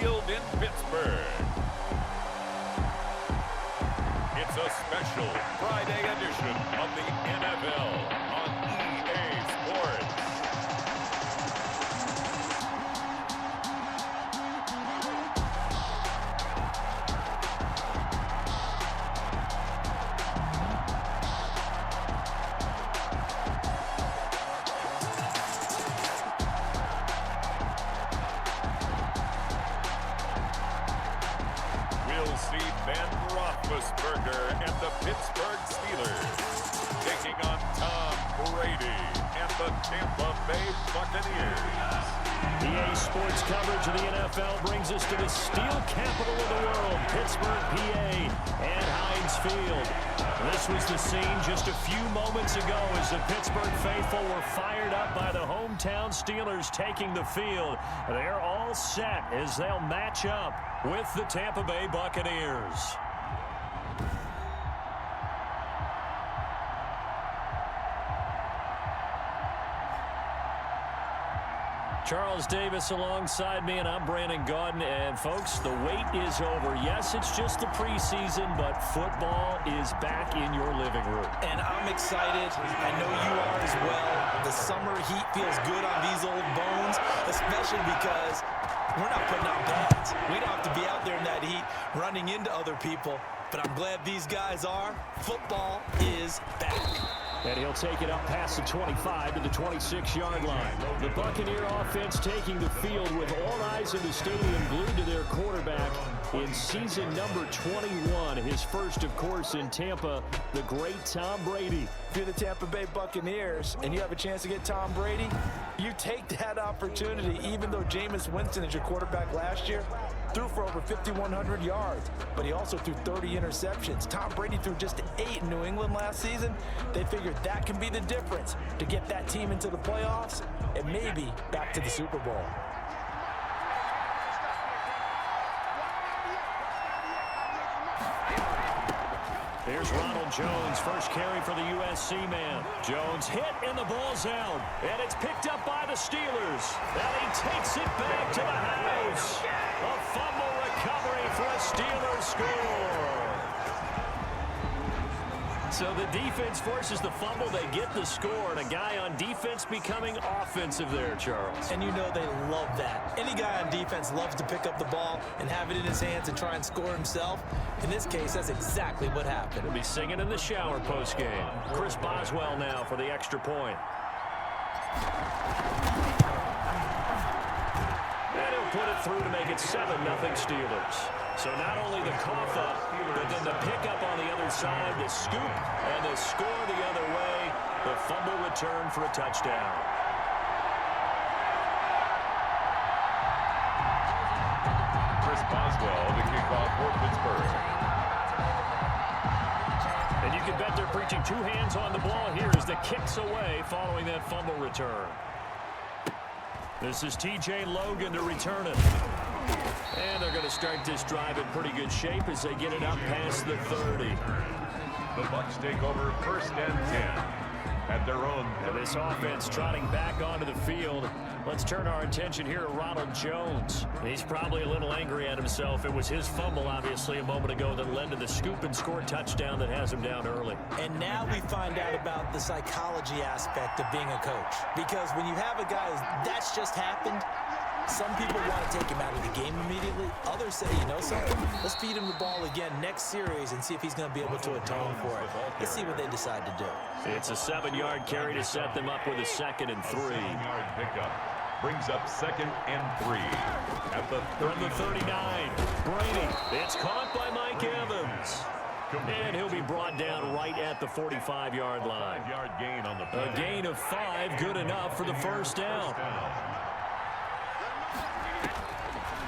Field in Pittsburgh. It's a special Friday edition of the NFL on EA Sports. We'll see Ben Roethlisberger and the Pittsburgh Steelers taking on Tom Brady and the Tampa Bay Buccaneers. EA Sports coverage of the NFL brings us to the steel capital of the world, Pittsburgh, PA, and Heinz Field. This was the scene just a few moments ago as the Pittsburgh faithful were fired up by the hometown Steelers taking the field. They're all set as they'll match up with the Tampa Bay Buccaneers. Charles Davis alongside me, and I'm Brandon Gaudin. And, folks, the wait is over. Yes, it's just the preseason, but football is back in your living room. And I'm excited. I know you are as well. The summer heat feels good on these old bones, especially because we're not putting out pads. We don't have to be out there in that heat running into other people. But I'm glad these guys are. Football is back. And he'll take it up past the 25 to the 26-yard line. The Buccaneer offense taking the field with all eyes in the stadium glued to their quarterback in season number 21. His first, of course, in Tampa, the great Tom Brady. If you're the Tampa Bay Buccaneers and you have a chance to get Tom Brady, you take that opportunity, even though Jameis Winston is your quarterback last year. Threw for over 5,100 yards, but he also threw 30 interceptions. Tom Brady threw just 8 in New England last season. They figured that can be the difference to get that team into the playoffs and maybe back to the Super Bowl. Here's Ronald Jones, first carry for the USC man. Jones hit and the ball's out. And it's picked up by the Steelers. And he takes it back to the house. A fumble recovery for a Steelers score. So the defense forces the fumble. They get the score. And a guy on defense becoming offensive there, Charles. And you know they love that. Any guy on defense loves to pick up the ball and have it in his hands and try and score himself. In this case, that's exactly what happened. He'll be singing in the shower postgame. Chris Boswell now for the extra point. And he'll put it through to make it 7-0 Steelers. So not only the cough up, but then the pickup on the other side, the scoop, and the score the other way. The fumble return for a touchdown. Chris Boswell, the kickoff for Pittsburgh. And you can bet they're preaching 2 hands on the ball here as the kick's away following that fumble return. This is TJ Logan to return it. And they're going to start this drive in pretty good shape as they get it up past the 30. The Bucs take over first and 10 at their own. And this offense trotting back onto the field. Let's turn our attention here to Ronald Jones. He's probably a little angry at himself. It was his fumble, obviously, a moment ago that led to the scoop and score touchdown that has him down early. And now we find out about the psychology aspect of being a coach. Because when you have a guy that's just happened, some people want to take him out of the game immediately. Others say, you know something, let's feed him the ball again next series and see if he's going to be able to atone for it. Let's see what they decide to do. It's a 7-yard carry to set them up with a 2nd and 3. 7-yard pickup brings up 2nd and 3 at the 39. From the 39, Brady. It's caught by Mike Evans. And he'll be brought down right at the 45-yard line. 5-yard gain on the play. A gain of 5, good enough for the first down.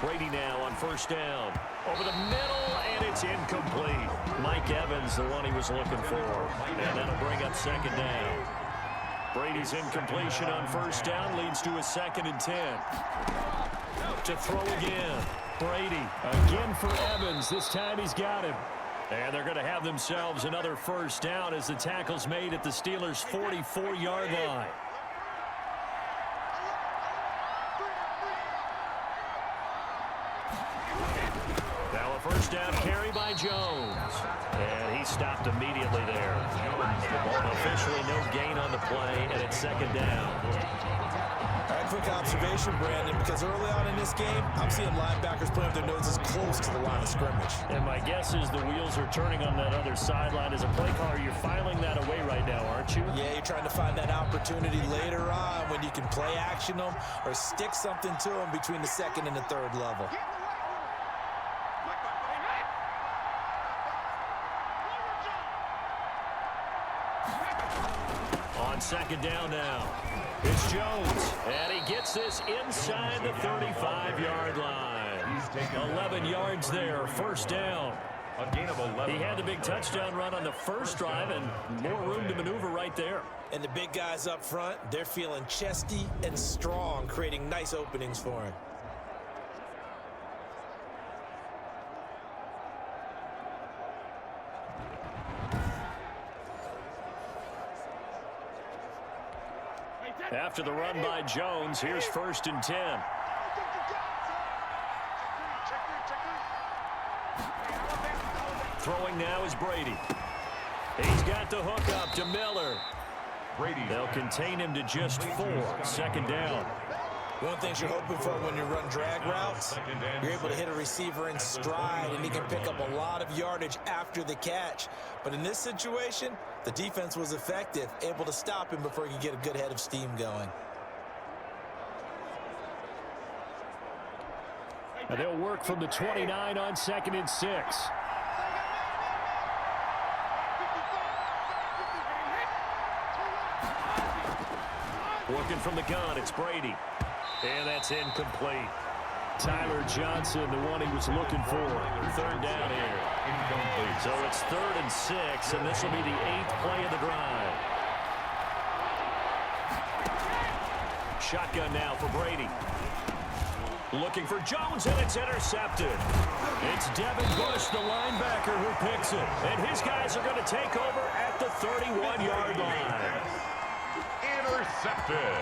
Brady now on first down. Over the middle, and it's incomplete. Mike Evans, the one he was looking for. And that'll bring up 2nd down. Brady's incompletion on first down leads to a 2nd and 10. To throw again. Brady again for Evans. This time he's got him. And they're going to have themselves another first down as the tackle's made at the Steelers' 44-yard line. A first down carry by Jones. And he stopped immediately there. Officially no gain on the play, and it's second down. All right, quick observation, Brandon, because early on in this game, I'm seeing linebackers playing with their noses close to the line of scrimmage. And my guess is the wheels are turning on that other sideline. As a play caller, you're filing that away right now, aren't you? Yeah, you're trying to find that opportunity later on when you can play action them or stick something to them between the second and the third level. On second down now, it's Jones, and he gets this inside the 35-yard line. 11 yards there, first down. A gain of 11. He had the big touchdown run on the first drive and more room to maneuver right there. And the big guys up front, they're feeling chesty and strong, creating nice openings for him. After the run by Jones, here's 1st and 10. Throwing now is Brady. He's got the hook up to Miller. They'll contain him to just 4. Second down. One of the things you're hoping for when you run drag routes, you're able to hit a receiver in stride, and he can pick up a lot of yardage after the catch. But in this situation, the defense was effective, able to stop him before he could get a good head of steam going. And they'll work from the 29 on 2nd and 6. Working from the gun, it's Brady. And that's incomplete. Tyler Johnson, the one he was looking for. Third down here. Incomplete. So it's 3rd and 6, and this will be the 8th play of the drive. Shotgun now for Brady. Looking for Jones, and it's intercepted. It's Devin Bush, the linebacker, who picks it. And his guys are going to take over at the 31-yard line. Intercepted.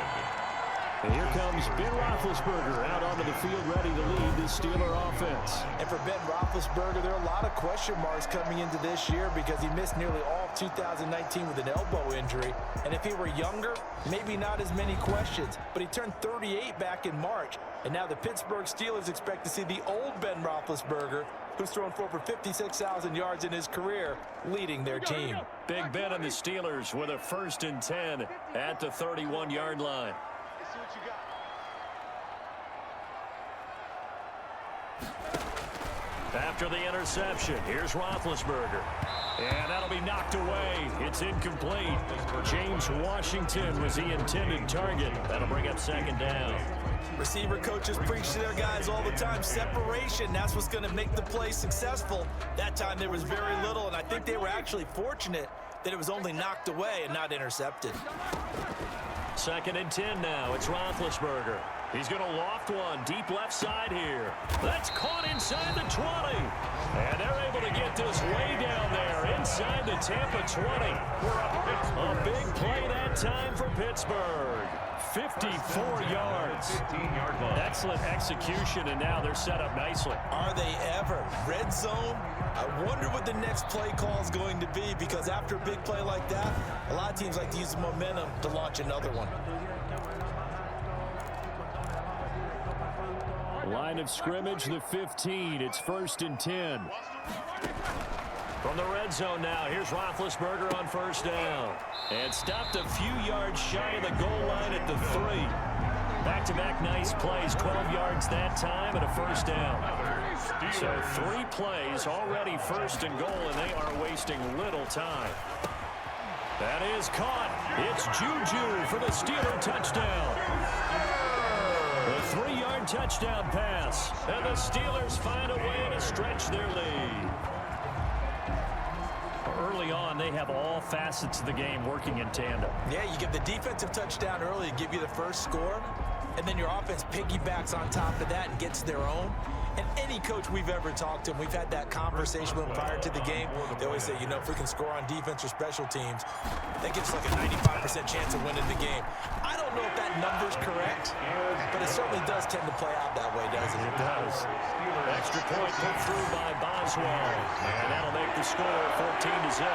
And here comes Ben Roethlisberger out onto the field ready to lead this Steeler offense. And for Ben Roethlisberger, there are a lot of question marks coming into this year because he missed nearly all of 2019 with an elbow injury. And if he were younger, maybe not as many questions. But he turned 38 back in March. And now the Pittsburgh Steelers expect to see the old Ben Roethlisberger, who's thrown for over 56,000 yards in his career, leading their team. Big Ben and the Steelers with a 1st and 10 at the 31-yard line. After the interception, here's Roethlisberger. And that'll be knocked away. It's incomplete. James Washington was the intended target. That'll bring up 2nd down. Receiver coaches preach to their guys all the time. Separation, that's what's going to make the play successful. That time there was very little, and I think they were actually fortunate that it was only knocked away and not intercepted. 2nd and 10 now. It's Roethlisberger. He's going to loft one deep left side here. That's caught inside the 20. And they're able to get this way down there inside the Tampa 20. A big play that time for Pittsburgh. 54 yards. 15-yard line. Excellent execution, and now they're set up nicely. Are they ever? Red zone? I wonder what the next play call is going to be, because after a big play like that, a lot of teams like to use the momentum to launch another one. Line of scrimmage, the 15. It's 1st and 10. From the red zone now, here's Roethlisberger on 1st down. And stopped a few yards shy of the goal line at the 3. Back-to-back nice plays, 12 yards that time and a 1st down. So 3 plays, already 1st and goal, and they are wasting little time. That is caught. It's Juju for the Steeler touchdown. A 3-yard touchdown pass, and the Steelers find a way to stretch their lead. Early on, they have all facets of the game working in tandem. Yeah, you give the defensive touchdown early, give you the first score, and then your offense piggybacks on top of that and gets their own. And any coach we've ever talked to, and we've had that conversation with them prior to the game, they always say, you know, if we can score on defense or special teams, that gives like a 95% chance of winning the game. I don't know if that number's correct, but it certainly does tend to play out that way, doesn't it? It does. Extra extra point put through by Boswell. And that'll make the score 14-0.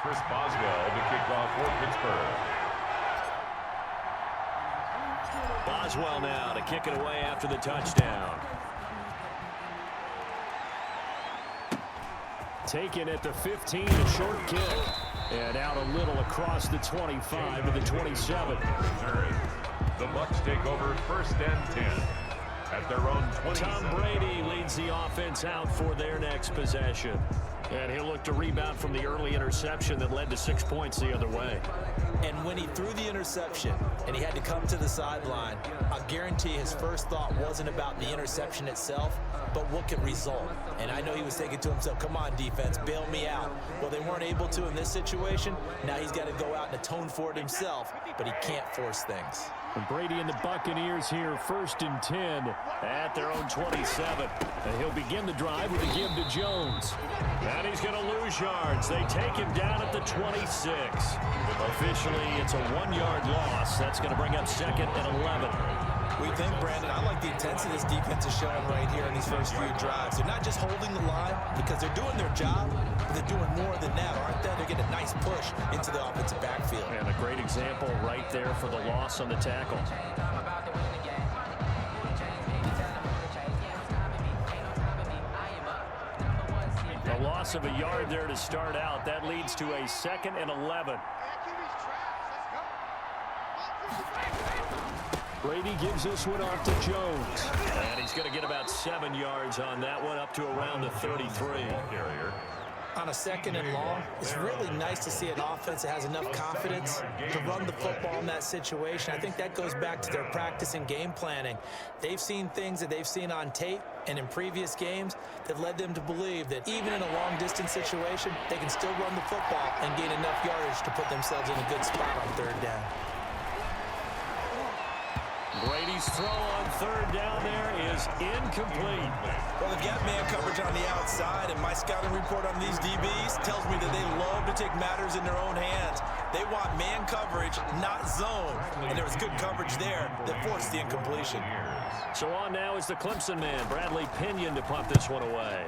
Chris Boswell to kick off for Pittsburgh. Boswell now to kick it away after the touchdown. Taken at the 15, a short kick. And out a little across the 25 to the 27. The Bucs take over 1st and 10 at their own 27. Tom Brady leads the offense out for their next possession. And he'll look to rebound from the early interception that led to 6 points the other way. And when he threw the interception and he had to come to the sideline, I guarantee his first thought wasn't about the interception itself, but what could result. And I know he was thinking to himself, come on, defense, bail me out. Well, they weren't able to in this situation. Now he's got to go out and atone for it himself, but he can't force things. And Brady and the Buccaneers here, 1st and 10 at their own 27. And he'll begin the drive with a give to Jones. And he's going to lose yards. They take him down at the 26. Officially, it's a 1-yard loss. That's going to bring up 2nd and 11. We think, Brandon, I like the intensity this defense is showing right here in these first few drives. They're not just holding the line because they're doing their job, but they're doing more than that, aren't they? They're getting a nice push into the offensive backfield. And a great example right there for the loss on the tackle. A loss of a yard there to start out. That leads to a 2nd and 11. Brady gives this one off to Jones. And he's going to get about 7 yards on that one, up to around the 33. On a 2nd and long, it's really nice to see an offense that has enough confidence to run the football in that situation. I think that goes back to their practice and game planning. They've seen things that they've seen on tape and in previous games that led them to believe that even in a long-distance situation, they can still run the football and gain enough yardage to put themselves in a good spot on 3rd down. Brady's throw on 3rd down there is incomplete. Well, they've got man coverage on the outside, and my scouting report on these DBs tells me that they love to take matters in their own hands. They want man coverage, not zone. And there was good coverage there that forced the incompletion. So on now is the Clemson man, Bradley Pinion, to punt this one away.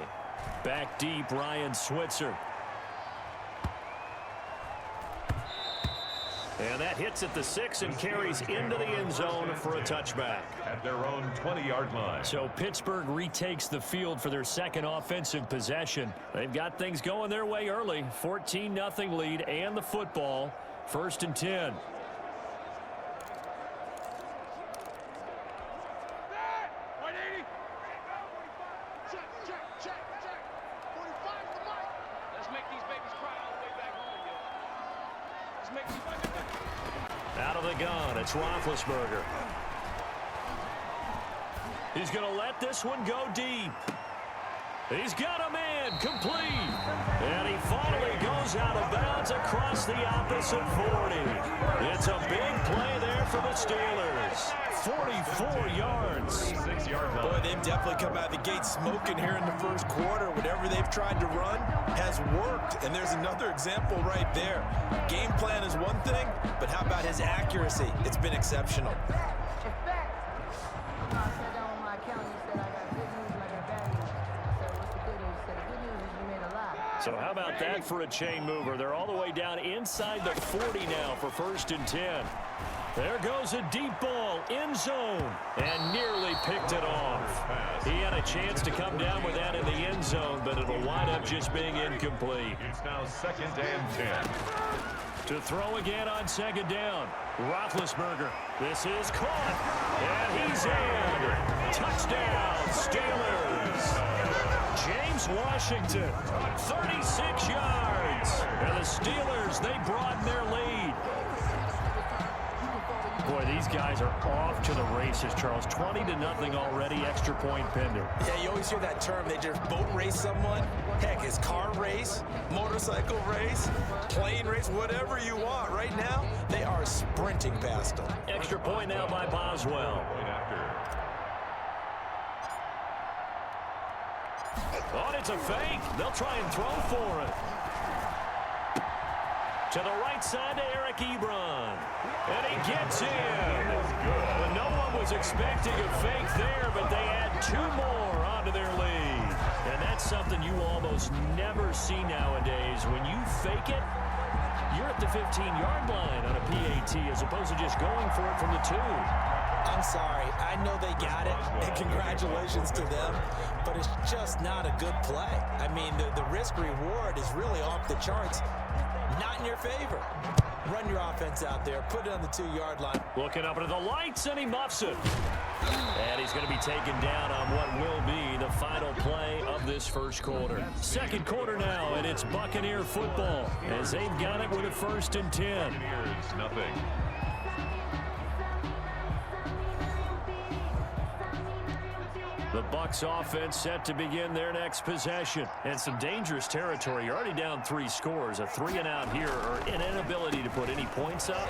Back deep, Ryan Switzer. And that hits at the 6 and carries into the end zone for a touchback. At their own 20-yard line. So Pittsburgh retakes the field for their 2nd offensive possession. They've got things going their way early. 14-0 lead and the football. 1st and 10. Out of the gun, it's Roethlisberger. He's going to let this one go deep. He's got a man, complete. And he finally goes out of bounds across the opposite 40. It's a big play there for the Steelers. 44 yards. 6-yard line. Boy, they've definitely come out of the gate smoking here in the first quarter. Whatever they've tried to run has worked. And there's another example right there. Game plan is one thing, but how about his accuracy? It's been exceptional. So how about that for a chain mover? They're all the way down inside the 40 now for 1st and 10. There goes a deep ball, end zone, and nearly picked it off. He had a chance to come down with that in the end zone, but it'll wind up just being incomplete. It's now 2nd and 10. To throw again on 2nd down, Roethlisberger. This is caught, and he's in. Touchdown, Steelers. James Washington, 36 yards. And the Steelers, they broaden their lead. Boy, these guys are off to the races, Charles. 20-0 already, extra point pending. Yeah, you always hear that term. They just boat race someone. Heck, it's car race, motorcycle race, plane race, whatever you want. Right now, they are sprinting past them. Extra point now by Boswell. Oh, it's a fake. They'll try and throw for it. To the right side to Eric Ebron. And he gets in. But no one was expecting a fake there, but they add 2 more onto their lead. That's something you almost never see nowadays. When you fake it, you're at the 15-yard line on a PAT as opposed to just going for it from the 2. I'm sorry. I know they got it, and congratulations to them, but it's just not a good play. I mean, the risk-reward is really off the charts. Not in your favor. Run your offense out there. Put it on the 2-yard line. Looking up into the lights, and he muffs it. And he's going to be taken down on what will be the final play of this first quarter. Second quarter now, and it's Buccaneer football as they've got it with a 1st and 10. Buccaneers, nothing. The Bucs offense set to begin their next possession. And some dangerous territory. You're already down 3 scores. A 3-and-out here or an inability to put any points up.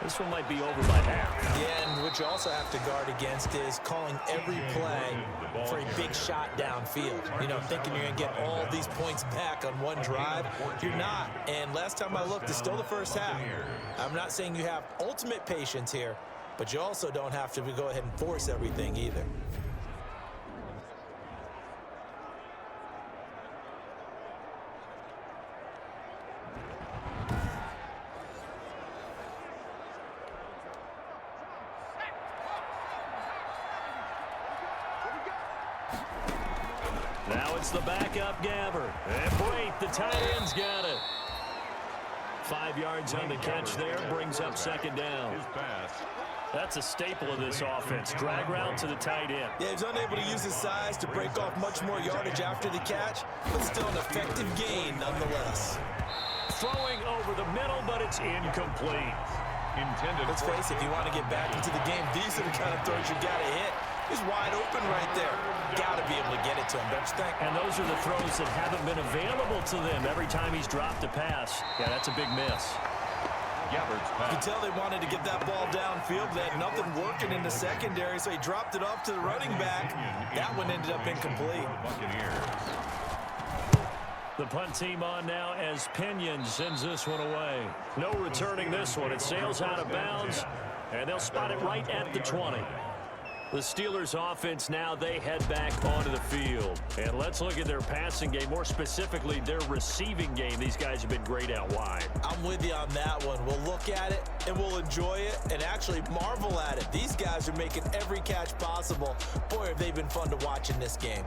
This one might be over by half. Yeah, and what you also have to guard against is calling every play for a big shot downfield. You know, thinking you're going to get all these points back on one drive. You're not. And last time I looked, it's still the first half. I'm not saying you have ultimate patience here, but you also don't have to go ahead and force everything either. Now it's the backup Gabbert. And Brate, the tight end's got it. 5 yards on the catch there, brings up 2nd down. That's a staple of this offense. Drag route to the tight end. Yeah, he's unable to use his size to break off much more yardage after the catch, but still an effective gain nonetheless. Throwing over the middle, but it's incomplete. Let's face it, if you want to get back into the game, these are the kind of throws you got to hit. He's wide open right there. Got to be able to get it to him, don't you think? And those are the throws that haven't been available to them every time he's dropped a pass. Yeah, that's a big miss. You can tell they wanted to get that ball downfield. They had nothing working in the secondary, so he dropped it off to the running back. That one ended up incomplete. The punt team on now as Pinion sends this one away. No returning this one. It sails out of bounds, and they'll spot it right at the 20. The Steelers offense now, they head back onto the field. And let's look at their passing game, more specifically their receiving game. These guys have been great out wide. I'm with you on that one. We'll look at it, and we'll enjoy it, and actually marvel at it. These guys are making every catch possible. Boy, have they been fun to watch in this game.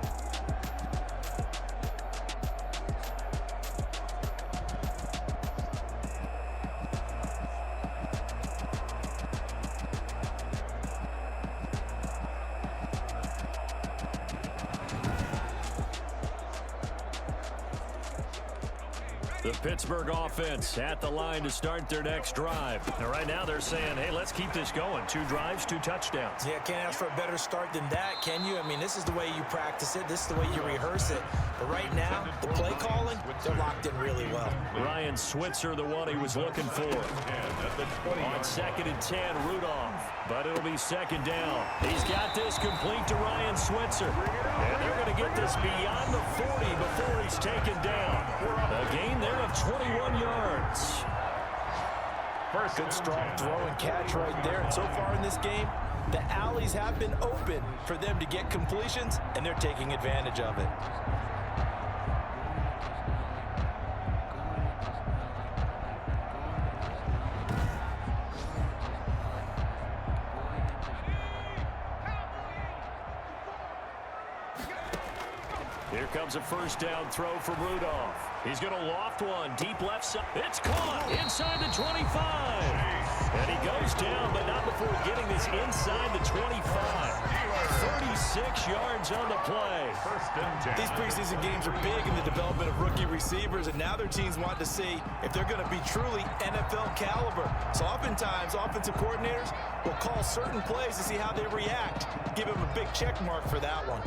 The Pittsburgh offense at the line to start their next drive. And right now they're saying, hey, let's keep this going. 2 drives, 2 touchdowns. Yeah, can't ask for a better start than that, can you? I mean, this is the way you practice it. This is the way you rehearse it. But right now, the play calling, they're locked in really well. Ryan Switzer, the one he was looking for. On 2nd and 10, Rudolph. But it'll be 2nd down. He's got this complete to Ryan Switzer. And they're going to get this beyond the 40 before he's taken down. A gain there of 21 yards. Good strong throw and catch right there. And so far in this game, the alleys have been open for them to get completions, and they're taking advantage of it. Here comes a 1st down throw from Rudolph. He's going to loft one deep left side. It's caught inside the 25. And he goes down, but not before getting this inside the 25. 36 yards on the play. These preseason games are big in the development of rookie receivers, and now their teams want to see if they're going to be truly NFL caliber. So oftentimes, offensive coordinators will call certain plays to see how they react. Give them a big check mark for that one.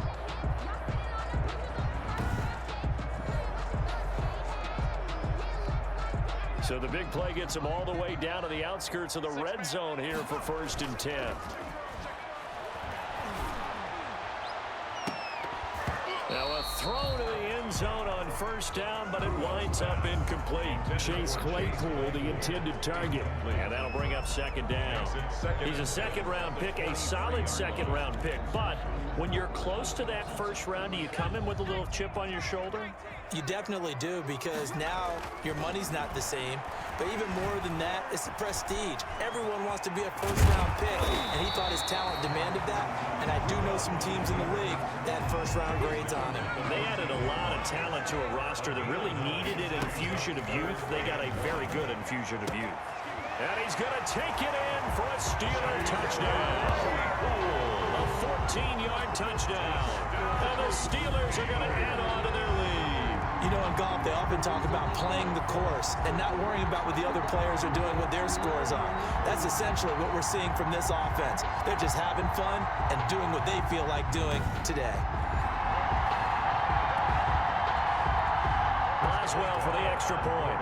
So the big play gets him all the way down to the outskirts of the red zone here for 1st and 10. Now a throw to the end zone on 1st down, but it winds up incomplete. Chase Claypool, the intended target. And that'll bring up 2nd down. He's a 2nd-round pick, a solid 2nd-round pick, but When you're close to that first round, do you come in with a little chip on your shoulder? You definitely do, because now your money's not the same. But even more than that, it's the prestige. Everyone wants to be a first-round pick, and he thought his talent demanded that. And I do know some teams in the league that had first-round grades on him. They added a lot of talent to a roster that really needed an infusion of youth. They got a very good infusion of youth. And he's going to take it in for a Steeler touchdown. A 14-yard touchdown. And the Steelers are going to add on to their lead. You know, in golf, they often talk about playing the course and not worrying about what the other players are doing, what their scores are. That's essentially what we're seeing from this offense. They're just having fun and doing what they feel like doing today. Boswell for the extra point.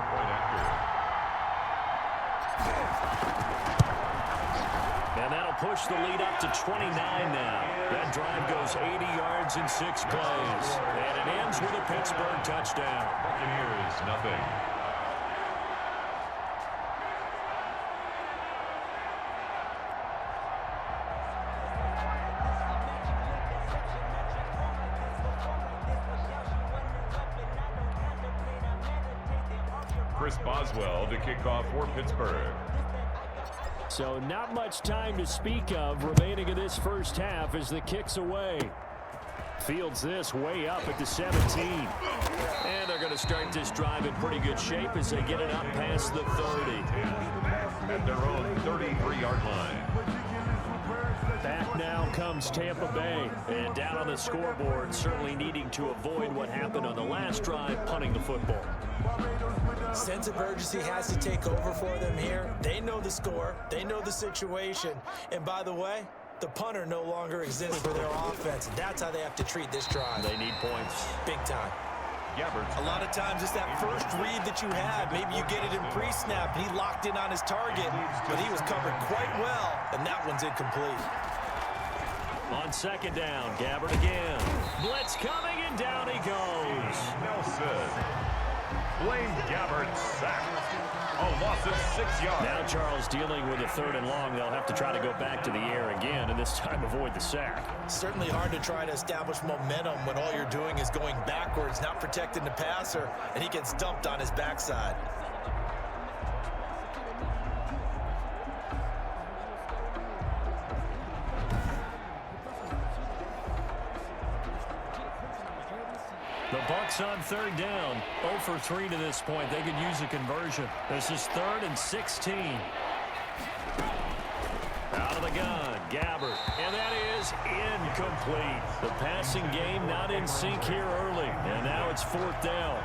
And that'll push the lead up to 29 now. That drive goes 80 yards in 6 plays. And it ends with a Pittsburgh touchdown. Buccaneers, nothing. Chris Boswell to kick off for Pittsburgh. So not much time to speak of remaining in this first half as the kick's away. Fields this way up at the 17. And they're going to start this drive in pretty good shape as they get it up past the 30. At their own 33-yard line. Back now comes Tampa Bay. And down on the scoreboard, certainly needing to avoid what happened on the last drive, punting the football. Sense of urgency has to take over for them here. They know the score. They know the situation. And by the way, the punter no longer exists for their offense. That's how they have to treat this drive. They need points. Big time. Gabbert. A lot of times it's that first read that you have. Maybe you get it in pre-snap, and he locked in on his target, but he was covered quite well, and that one's incomplete. On second down, Gabbert again. Blitz coming, and down he goes. Nelson. Blaine Gabbert sacked. A loss of 6 yards. Now Charles dealing with a 3rd and long. They'll have to try to go back to the air again, and this time avoid the sack. Certainly hard to try to establish momentum when all you're doing is going backwards, not protecting the passer, and he gets dumped on his backside. The Bucs on 3rd down. 0 for 3 to this point. They could use a conversion. This is 3rd and 16. Out of the gun, Gabbert. And that is incomplete. The passing game not in sync here early. And now it's 4th down.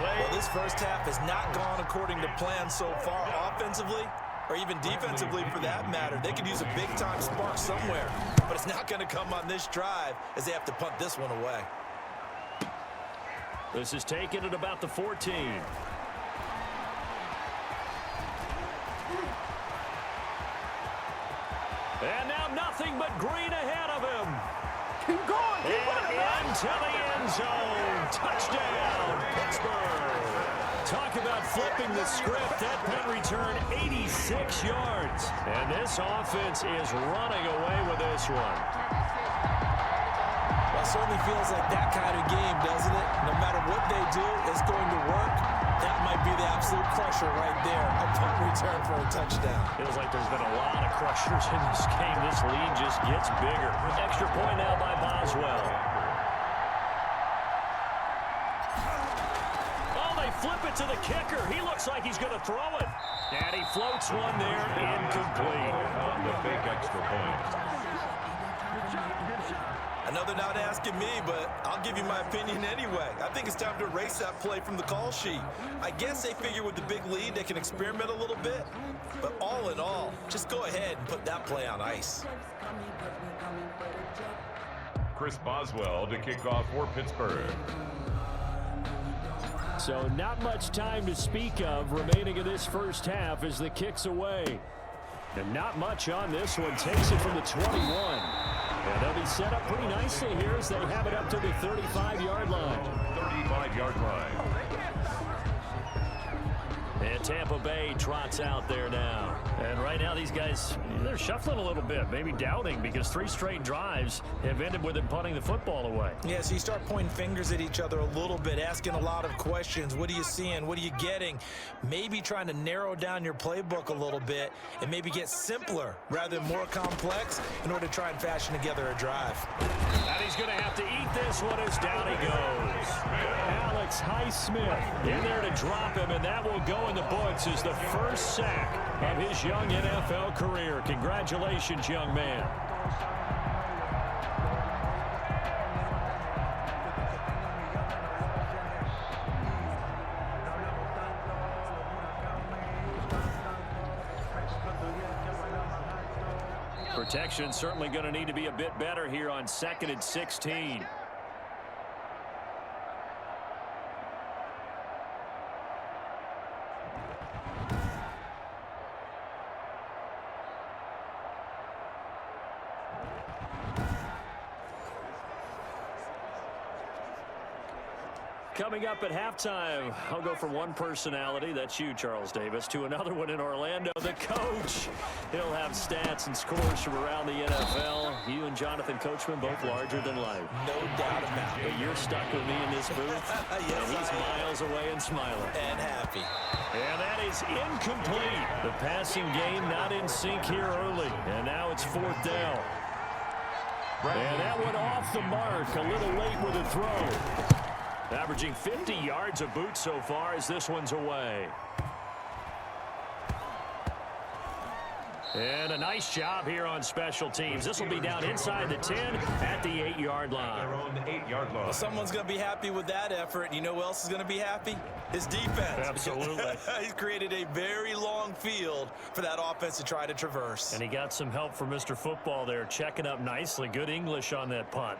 Well, this first half has not gone according to plan so far offensively, or even defensively for that matter. They could use a big-time spark somewhere, but it's not going to come on this drive as they have to punt this one away. This is taken at about the 14. And now nothing but green ahead of him. Keep going. And into the end zone. Touchdown, Pittsburgh. Talk about flipping the script. That punt return 86 yards. And this offense is running away with this one. Well, it certainly feels like that kind of game, doesn't it? No matter what they do, it's going to work. That might be the absolute crusher right there. A punt return for a touchdown. Feels like there's been a lot of crushers in this game. This lead just gets bigger. Extra point now by Boswell. Oh, they flip it to the kicker. He looks like he's going to throw it. And he floats one there, incomplete. On the big extra point. I know they're not asking me, but I'll give you my opinion anyway. I think it's time to erase that play from the call sheet. I guess they figure with the big lead they can experiment a little bit. But all in all, just go ahead and put that play on ice. Chris Boswell to kick off for Pittsburgh. So not much time to speak of remaining in this first half as the kick's away. And not much on this one. Takes it from the 21. And they'll be set up pretty nicely here as they have it up to the 35-yard line. 35-yard line. And Tampa Bay trots out there now. And right now these guys, they're shuffling a little bit, maybe doubting, because 3 straight drives have ended with them punting the football away. Yeah, so you start pointing fingers at each other a little bit, asking a lot of questions. What are you seeing? What are you getting? Maybe trying to narrow down your playbook a little bit and maybe get simpler rather than more complex in order to try and fashion together a drive. And he's going to have to eat this one as down he goes. Alex Highsmith in there to drop him, and that will go in the books as the first sack of his young NFL career. Congratulations, young man. Protection certainly going to need to be a bit better here on 2nd and 16. Coming up at halftime, I'll go from one personality, that's you, Charles Davis, to another one in Orlando, the coach. He'll have stats and scores from around the NFL. You and Jonathan Coachman both larger than life. No doubt about it. But you're stuck with me in this booth, Yes, and he's miles away and smiling. And happy. And that is incomplete. The passing game not in sync here early, and now it's 4th down. And that went off the mark, a little late with a throw. Averaging 50 yards a boot so far as this one's away. And a nice job here on special teams. This will be down inside the 10 at the 8-yard line. They're on the 8-yard line. Well, someone's going to be happy with that effort. You know who else is going to be happy? His defense. Absolutely. He's created a very long field for that offense to try to traverse. And he got some help from Mr. Football there, checking up nicely. Good English on that punt.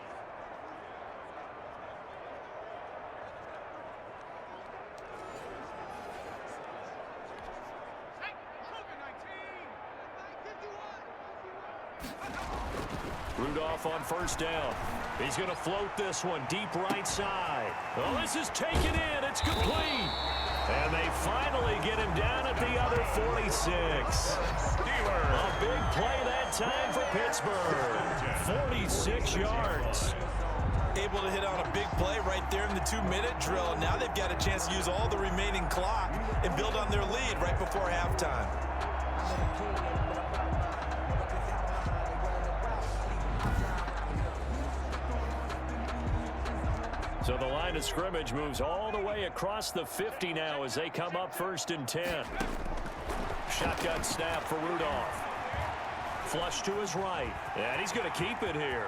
Rudolph on 1st down. He's going to float this one deep right side. Well, this is taken in. It's complete. And they finally get him down at the other 46. A big play that time for Pittsburgh. 46 yards. Able to hit on a big play right there in the 2-minute drill. And now they've got a chance to use all the remaining clock and build on their lead right before halftime. So the line of scrimmage moves all the way across the 50 now as they come up 1st and 10. Shotgun snap for Rudolph. Flush to his right. And he's going to keep it here.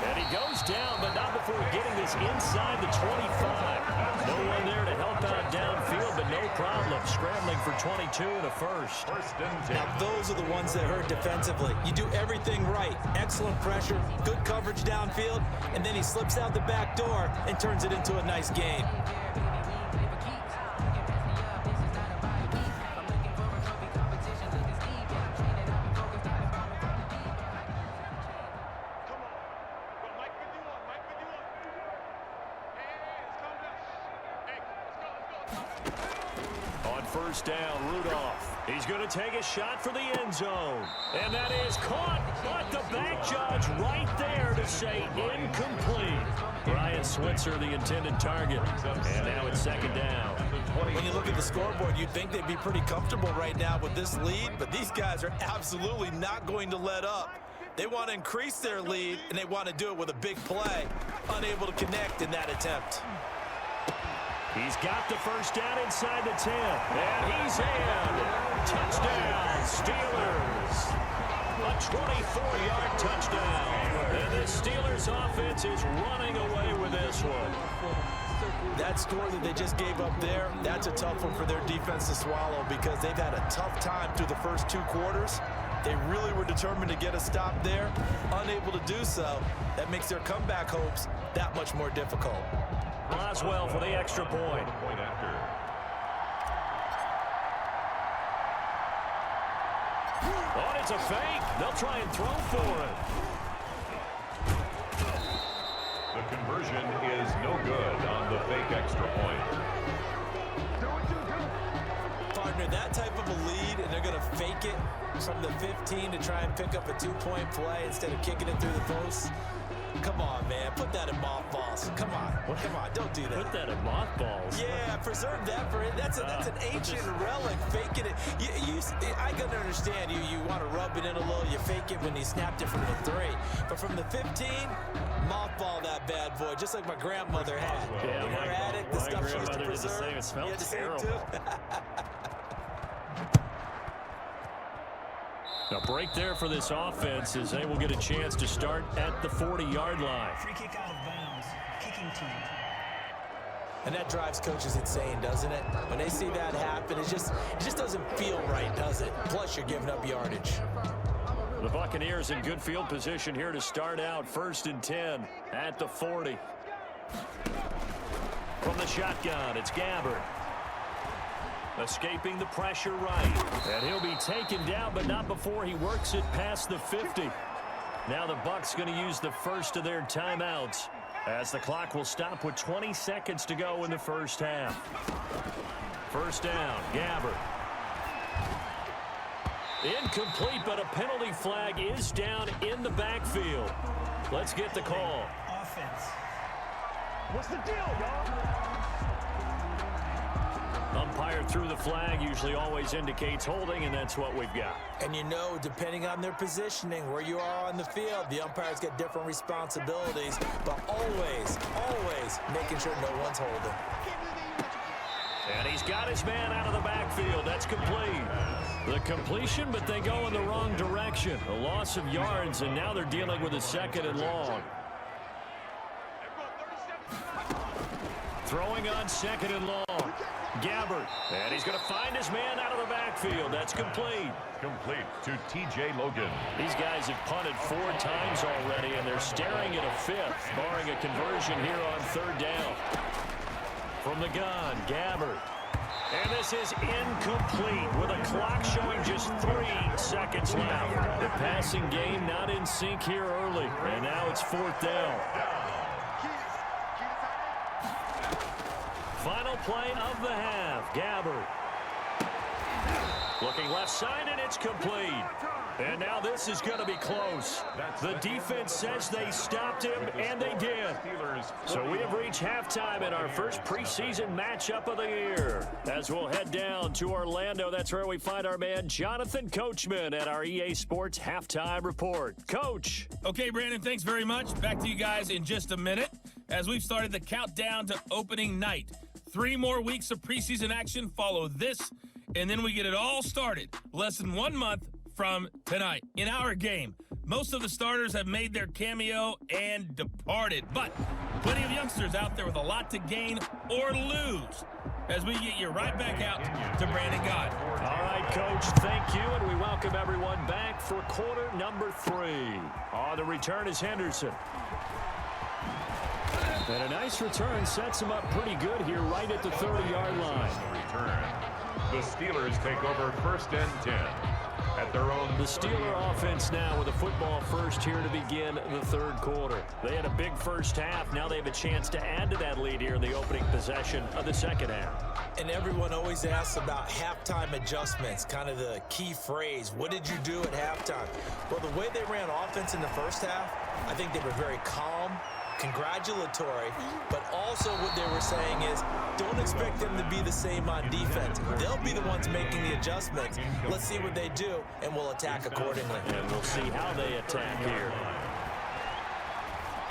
And he goes down, but not before getting this inside the 25. No one there to help out downfield, but no problem. Scrambling for 22 and a first. Now, those are the ones that hurt defensively. You do everything right. Excellent pressure, good coverage downfield, and then he slips out the back door and turns it into a nice gain. On 1st down, Rudolph. He's going to take a shot for the end zone. And that is caught, but the back judge right there to say incomplete. Brian Switzer, the intended target. And now it's 2nd down. When you look at the scoreboard, you'd think they'd be pretty comfortable right now with this lead, but these guys are absolutely not going to let up. They want to increase their lead, and they want to do it with a big play. Unable to connect in that attempt. He's got the 1st down inside the 10. And he's in. Touchdown, Steelers. A 24-yard touchdown. And the Steelers offense is running away with this one. That score that they just gave up there, that's a tough one for their defense to swallow because they've had a tough time through the first 2 quarters. They really were determined to get a stop there. Unable to do so, that makes their comeback hopes that much more difficult. Boswell for the extra point. Oh, it's a fake. They'll try and throw for it. The conversion is no good on the fake extra point. Partner, that type of a lead, and they're going to fake it from the 15 to try and pick up a 2-point play instead of kicking it through the post. Come on, man. Put that in mothballs. Come on. Come on. Don't do that. Put that in mothballs? Yeah, preserve that for it. That's an ancient relic. Faking it. I can understand you want to rub it in a little. You fake it when he snapped it from the 3. But from the 15, mothball that bad boy, just like my grandmother had. Yeah, her attic, the stuff she used to preserve. The same. It smelled terrible. A break there for this offense as they will get a chance to start at the 40-yard line. Free kick out of bounds. Kicking team. And that drives coaches insane, doesn't it? When they see that happen, it just doesn't feel right, does it? Plus, you're giving up yardage. The Buccaneers in good field position here to start out. 1st and 10 at the 40. From the shotgun, it's Gabbard. Escaping the pressure right. And he'll be taken down, but not before he works it past the 50. Now the Bucs going to use the first of their timeouts as the clock will stop with 20 seconds to go in the first half. First down, Gabbard. Incomplete, but a penalty flag is down in the backfield. Let's get the call. Offense. What's the deal, y'all? Umpire threw the flag, usually always indicates holding, and that's what we've got. And you know, depending on their positioning, where you are on the field, the umpires get different responsibilities, but always making sure no one's holding. And he's got his man out of the backfield. That's complete. The completion, but they go in the wrong direction. A loss of yards, and now they're dealing with a 2nd and long. Throwing on 2nd and long. Gabbard, and he's going to find his man out of the backfield. That's complete. Complete to T.J. Logan. These guys have punted 4 times already, and they're staring at a 5th, barring a conversion here on 3rd down. From the gun, Gabbard. And this is incomplete with a clock showing just 3 seconds left. The passing game not in sync here early, and now it's 4th down. Final play of the half. Gabbard. Looking left side, and it's complete. And now this is going to be close. The defense says they stopped him, and they did. So we have reached halftime in our first preseason matchup of the year. As we'll head down to Orlando, that's where we find our man Jonathan Coachman at our EA Sports Halftime Report. Coach. Okay, Brandon, thanks very much. Back to you guys in just a minute as we've started the countdown to opening night. 3 more weeks of preseason action follow this, and then we get it all started less than 1 month from tonight. In our game, most of the starters have made their cameo and departed, but plenty of youngsters out there with a lot to gain or lose as we get you right back out to Brandon God. All right, Coach, thank you, and we welcome everyone back for quarter number 3. On the return is Henderson. And a nice return sets him up pretty good here right at the 30-yard line. Return. The Steelers take over 1st and 10 at their own. The Steeler offense now with a football first here to begin the 3rd quarter. They had a big first half. Now they have a chance to add to that lead here in the opening possession of the 2nd half. And everyone always asks about halftime adjustments, kind of the key phrase. What did you do at halftime? Well, the way they ran offense in the first half, I think they were very calm, congratulatory, but also what they were saying is don't expect them to be the same on defense. They'll be the ones making the adjustments. Let's see what they do, and we'll attack accordingly. And we'll see how they attack here.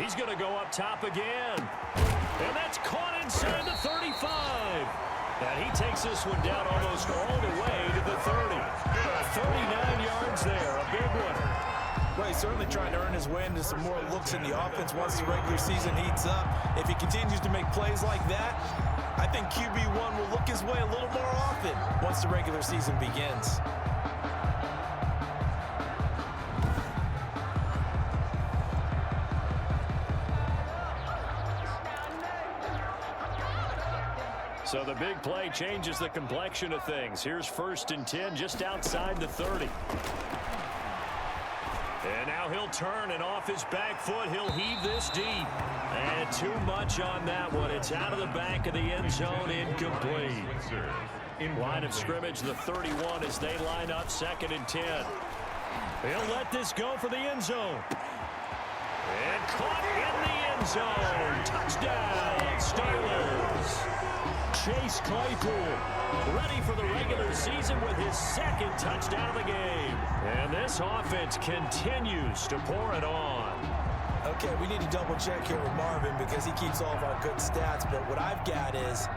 He's going to go up top again. And that's caught inside the 35. And he takes this one down almost all the way to the 30. 39 yards there, a big one. Well, he's certainly trying to earn his way into some more looks in the offense once the regular season heats up. If he continues to make plays like that, I think QB1 will look his way a little more often once the regular season begins. So the big play changes the complexion of things. Here's 1st and 10 just outside the 30. And now he'll turn, and off his back foot, he'll heave this deep. And too much on that one. It's out of the back of the end zone, incomplete. Line of scrimmage, the 31 as they line up 2nd and 10. He'll let this go for the end zone. And caught in the end zone. Touchdown, Steelers. Chase Claypool ready for the regular season with his 2nd touchdown of the game. And this offense continues to pour it on. Okay, we need to double check here with Marvin because he keeps all of our good stats, but what I've got is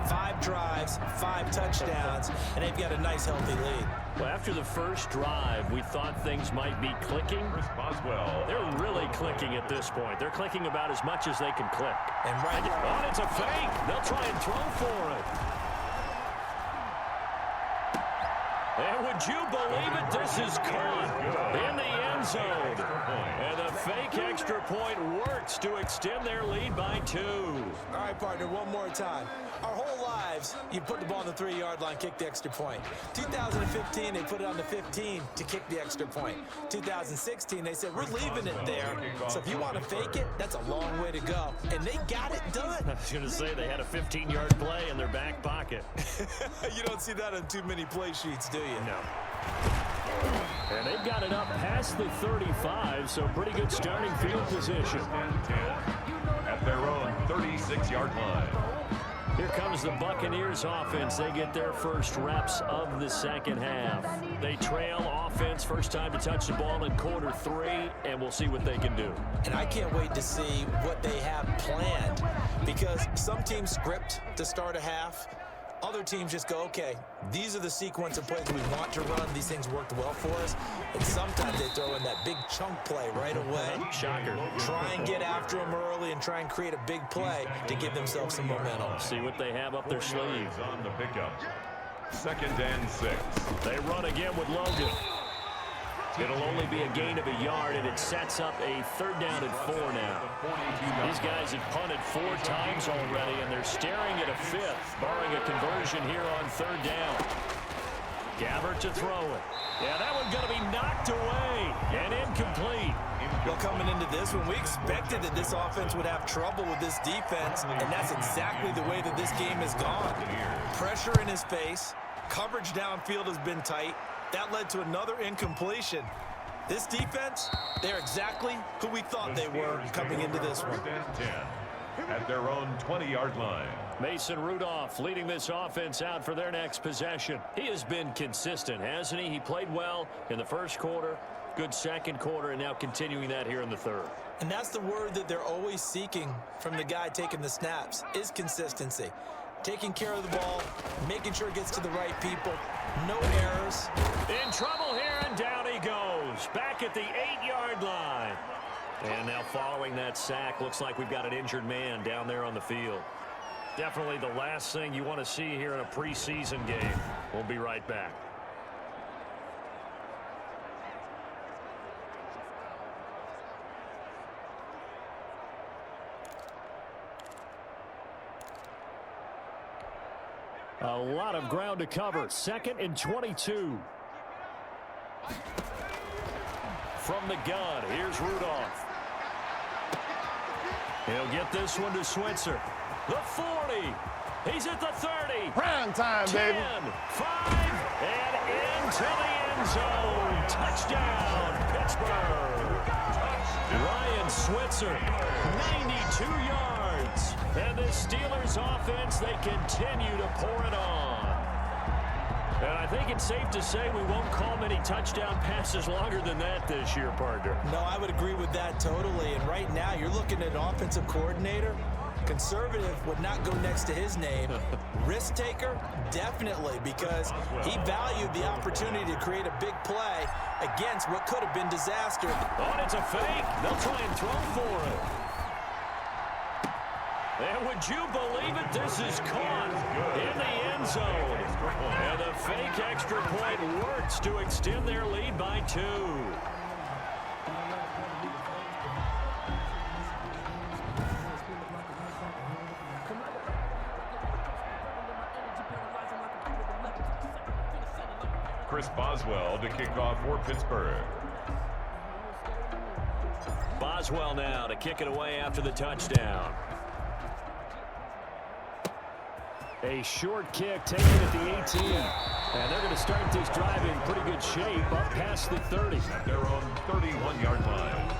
5 drives, 5 touchdowns, and they've got a nice healthy lead. Well, after the first drive, we thought things might be clicking. They're really clicking at this point. They're clicking about as much as they can click. And right now, oh, it's a fake. They'll try and throw for it. And would you believe it? This is caught in the end zone. And the fake extra point works to extend their lead by 2. all right, partner, one more time. Our whole lives, you put the ball on the 3-yard line, kick the extra point. 2015, they put it on the 15 to kick the extra point. 2016, they said, we're leaving it there. So if you want to fake it, that's a long way to go. And they got it done. I was going to say they had a 15-yard play in their back pocket. You don't see that on too many play sheets, do you? No. And they've got it up past the 35, so pretty good starting field position. At their own 36-yard line. Here comes the Buccaneers offense. They get their first reps of the second half. They trail offense, first time to touch the ball in quarter 3, and we'll see what they can do. And I can't wait to see what they have planned because some teams script to start a half. Other teams just go, okay, these are the sequence of plays we want to run. These things worked well for us. And sometimes they throw in that big chunk play right away. Shocker. Try and get after them early and try and create a big play to give themselves some momentum. See what they have up their sleeve. On the pickup. 2nd and 6. They run again with Logan. It'll only be a gain of a yard, and it sets up a 3rd down and 4 now. These guys have punted 4 times already, and they're staring at a 5th, barring a conversion here on 3rd down. Gabbert to throw it. Yeah, that one's going to be knocked away and incomplete. Well, coming into this one, we expected that this offense would have trouble with this defense, and that's exactly the way that this game has gone. Pressure in his face, coverage downfield has been tight. That led to another incompletion. This defense, they're exactly who we thought they were coming into this one. 10 at their own 20-yard line. Mason Rudolph leading this offense out for their next possession. He has been consistent, hasn't he? He played well in the first quarter, good second quarter, and now continuing that here in the 3rd. And that's the word that they're always seeking from the guy taking the snaps, is consistency. Taking care of the ball, making sure it gets to the right people, no errors. In trouble here, and down he goes. Back at the 8-yard line. And now following that sack, looks like we've got an injured man down there on the field. Definitely the last thing you want to see here in a preseason game. We'll be right back. A lot of ground to cover. 2nd and 22. From the gun, here's Rudolph. He'll get this one to Switzer. The 40. He's at the 30. Prime time, 10, baby. 5, and into the end zone. Touchdown, Pittsburgh. Ryan Switzer, 92 yards. And the Steelers offense, they continue to pour it on. And I think it's safe to say we won't call many touchdown passes longer than that this year, partner. No, I would agree with that totally. And right now, you're looking at an offensive coordinator. Conservative would not go next to his name. Risk taker, definitely, because he valued the opportunity to create a big play against what could have been disaster. Oh, and it's a fake. They'll try and throw for it. And would you believe it? This is caught in the end zone. And the fake extra point works to extend their lead by 2. Chris Boswell to kick off for Pittsburgh. Boswell now to kick it away after the touchdown. A short kick taken at the 18. And they're going to start this drive in pretty good shape up past the 30. At their own 31-yard line.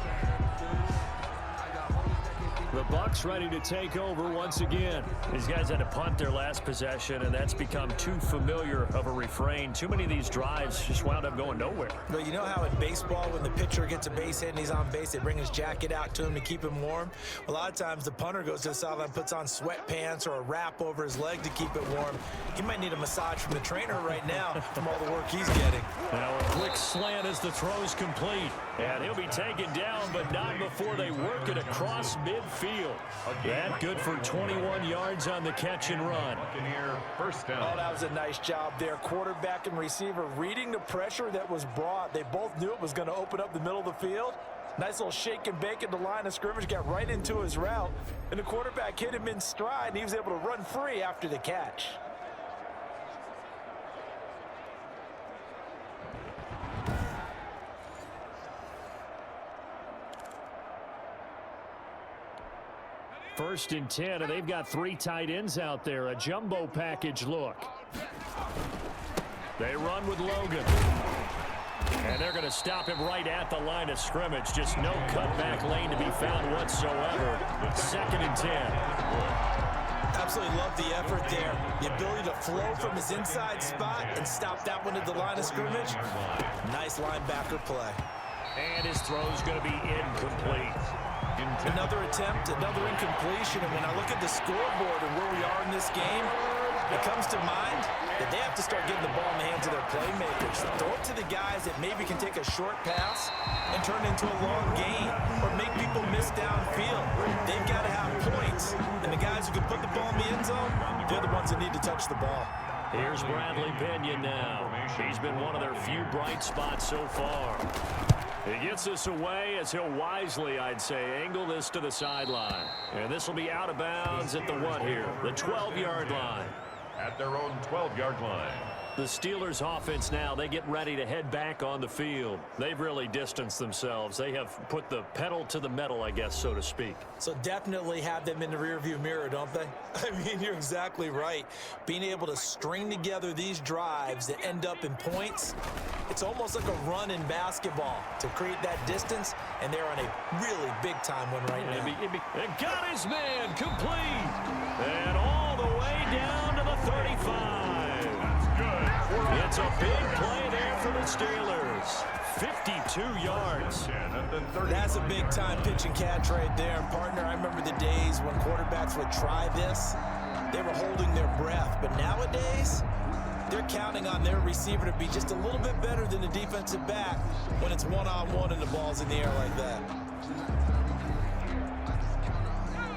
The Bucs ready to take over once again. These guys had to punt their last possession, and that's become too familiar of a refrain. Too many of these drives just wound up going nowhere. But you know how in baseball, when the pitcher gets a base hit and he's on base, they bring his jacket out to him to keep him warm? A lot of times the punter goes to the sideline, puts on sweatpants or a wrap over his leg to keep it warm. He might need a massage from the trainer right now from all the work he's getting. Now a quick slant as the throw's complete. And he'll be taken down, but not before they work it across midfield. That good for 21 yards on the catch and run. Buccaneer first down. Oh, that was a nice job there. Quarterback and receiver reading the pressure that was brought. They both knew it was going to open up the middle of the field. Nice little shake and bake at the line of scrimmage, got right into his route. And the quarterback hit him in stride, and he was able to run free after the catch. First and 10, and they've got 3 tight ends out there. A jumbo package look. They run with Logan. And they're going to stop him right at the line of scrimmage. Just no cutback lane to be found whatsoever. 2nd and 10. Absolutely love the effort there. The ability to flow from his inside spot and stop that one at the line of scrimmage. Nice linebacker play. And his throw's going to be incomplete. Another attempt, another incompletion, and when I look at the scoreboard and where we are in this game, it comes to mind that they have to start getting the ball in the hands of their playmakers. Throw it to the guys that maybe can take a short pass and turn it into a long gain or make people miss downfield. They've got to have points, and the guys who can put the ball in the end zone, they're the ones that need to touch the ball. Here's Bradley Binion now. He's been one of their few bright spots so far. He gets this away as he'll wisely, I'd say, angle this to the sideline. And this will be out of bounds at the what here? The 12-yard line. At their own 12-yard line. The Steelers offense now, they get ready to head back on the field. They've really distanced themselves. They have put the pedal to the metal, I guess, so to speak. So definitely have them in the rearview mirror, don't they? I mean, you're exactly right. Being able to string together these drives that end up in points, it's almost like a run in basketball to create that distance, and they're on a really big-time one right now. And got his man complete. And all the way down to the 35. It's a big play there for the Steelers. 52 yards. That's a big-time pitch and catch right there. And, partner, I remember the days when quarterbacks would try this. They were holding their breath. But nowadays, they're counting on their receiver to be just a little bit better than the defensive back when it's one-on-one and the ball's in the air like that.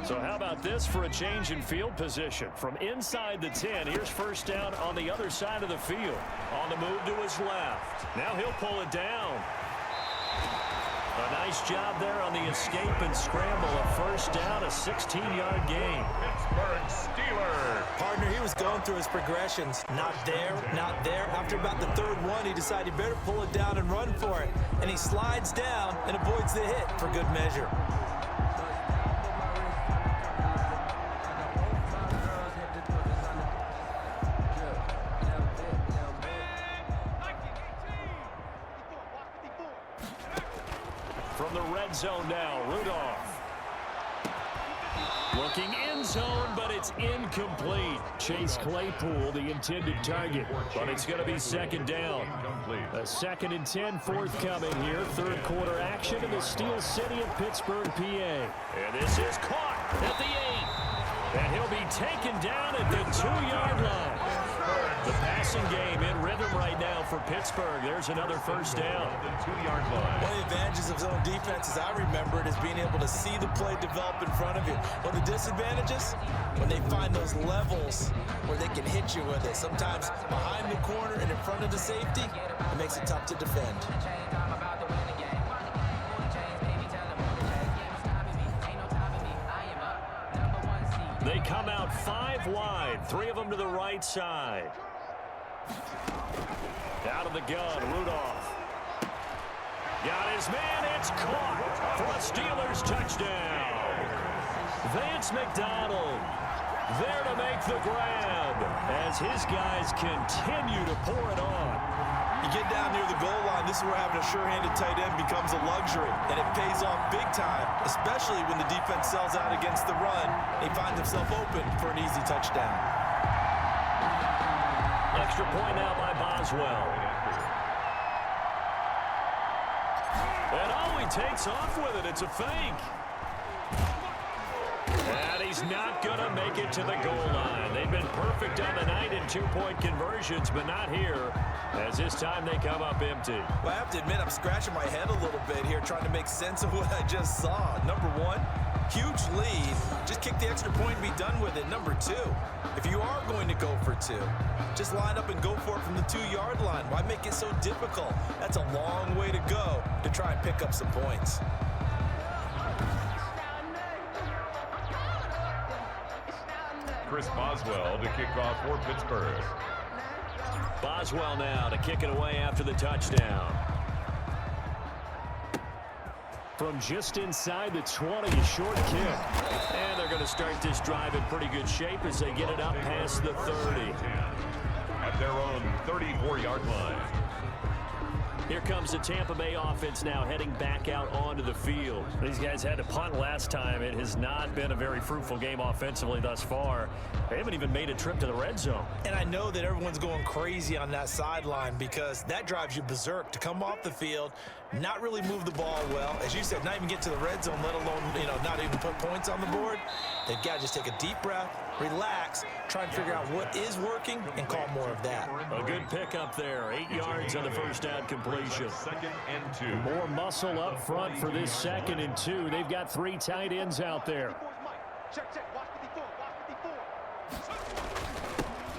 So how about this for a change in field position? From inside the 10, here's first down on the other side of the field. On the move to his left. Now he'll pull it down. A nice job there on the escape and scramble. A first down, a 16-yard gain. Pittsburgh Steelers. Partner, he was going through his progressions. Not there, not there. After about the third one, he decided he better pull it down and run for it. And he slides down and avoids the hit for good measure. From the red zone now, Rudolph. Looking end zone, but it's incomplete. Chase Claypool, the intended target, but it's going to be second down. A 2nd and 10 forthcoming here. Third quarter action in the Steel City of Pittsburgh, PA. And this is caught at the 8. And he'll be taken down at the 2-yard line. The passing game in rhythm right now for Pittsburgh. There's another first down. The 2-yard line. One of the advantages of zone defense, as I remember it, is being able to see the play develop in front of you. One of the disadvantages, when they find those levels where they can hit you with it. Sometimes behind the corner and in front of the safety, it makes it tough to defend. They come out 5 wide, 3 of them to the right side. Out of the gun, Rudolph. Got his man. It's caught for a Steelers touchdown. Vance McDonald there to make the grab as his guys continue to pour it on. You get down near the goal line, this is where having a sure-handed tight end becomes a luxury, and it pays off big time, especially when the defense sells out against the run. He finds himself open for an easy touchdown. Extra point now by Boswell. And oh, he takes off with it. It's a fake. And he's not going to make it to the goal line. They've been perfect on the night in two-point conversions, but not here, as this time they come up empty. Well, I have to admit, I'm scratching my head a little bit here trying to make sense of what I just saw. Number one, huge lead. Just kick the extra point and be done with it. Number two, if you are going to go for two, just line up and go for it from the 2-yard line. Why make it so difficult? That's a long way to go to try and pick up some points. Chris Boswell to kick off for Pittsburgh. Boswell now to kick it away after the touchdown. From just inside the 20, a short kick. And they're going to start this drive in pretty good shape as they get it up past the 30. At their own 34-yard line. Here comes the Tampa Bay offense now heading back out onto the field. These guys had to punt last time. It has not been a very fruitful game offensively thus far. They haven't even made a trip to the red zone. And I know that everyone's going crazy on that sideline because that drives you berserk to come off the field, not really move the ball well. As you said, not even get to the red zone, let alone, not even put points on the board. They've got to just take a deep breath, relax, try and figure out what is working, and call more of that. A good pickup there. 8 yards on the first down completion. Second and 2. More muscle up front for this 2nd and 2. They've got 3 tight ends out there.